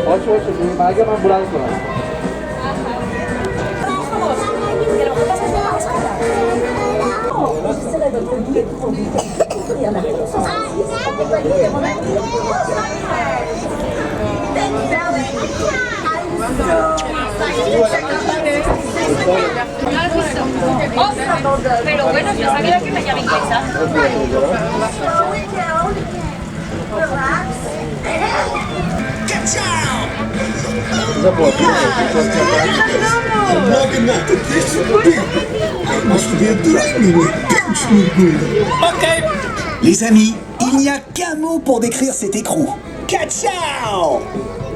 Ocho, pakai más blanco. Pero bueno, yo sabía que me llama inglesa. Ok. Les amis, il n'y a qu'un mot pour décrire cet écrou. Ciao!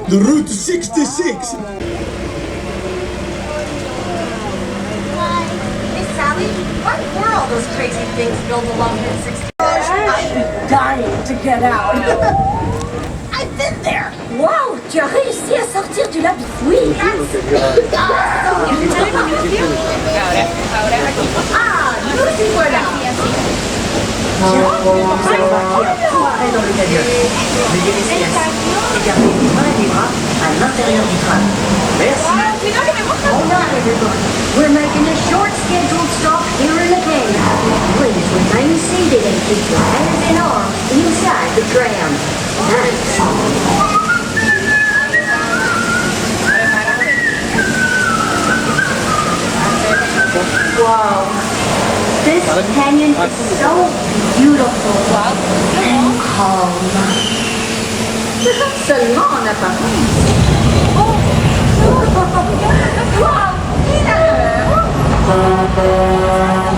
The Route 66. Hey, Sally, what were all those crazy things built along Route 66? I'm dying to get out. I've been there. Wow, tu as réussi à sortir du labyrinthe. Oui. Ah, nous y voilà. Tiens, nous allons marquer un faux arrêt dans le canyon. Veuillez rester assis et garder les mains et les bras à l'intérieur du tram. Merci. Hold on, everybody. We're making a short scheduled stop here in the canyon. Please remain seated and keep your hands and arms inside the tram. Thanks. Wow, this canyon is so beautiful and calm. Seulement en apparence.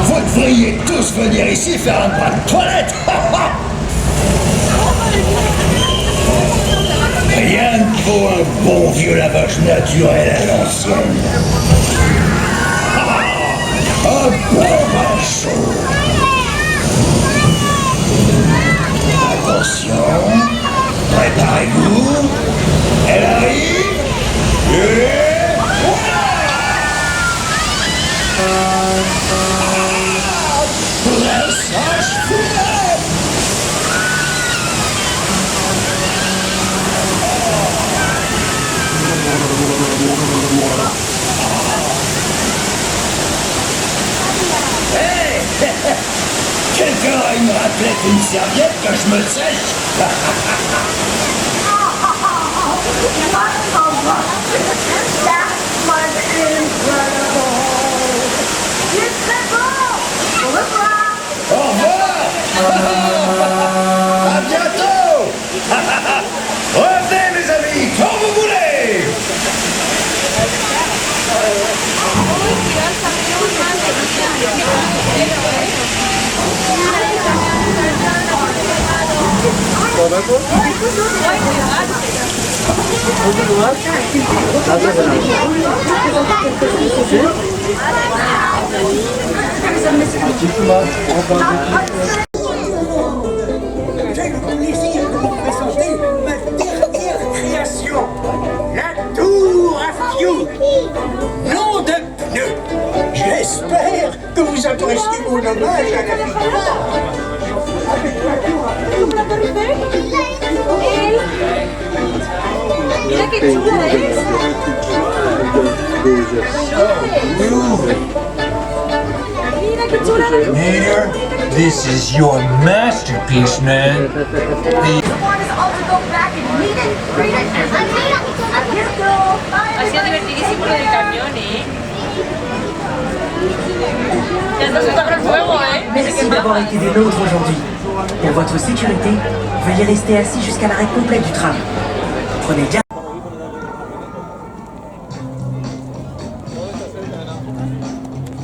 Vous devriez tous venir ici faire un bras de toilette. Rien ne vaut un bon vieux lavage naturel à l'ancienne. Un bon bain chaud. Attention, préparez-vous. Elle arrive. Et voilà. Dressage final. Quelqu'un a une raclette et une serviette que je me sèche. Au revoir. À bientôt. Revenez mes amis, quand vous voulez. Quel plaisir de vous présenter ma dernière création, la tour à fioul. Nom de pneu. J'espère que vous appréciez mon hommage à la victoire. Mira qué chula es. Mira qué chula es. Mayor, this is your masterpiece, man. The want us all to go back and meet it, read it, and meet it. Here we go. Ha sido divertidísimo lo del camión, Ya está súper el fuego, Merci d'avoir été des nôtres aujourd'hui. Pour votre sécurité, veuillez rester assis jusqu'à l'arrêt complet du tram. Prenez bien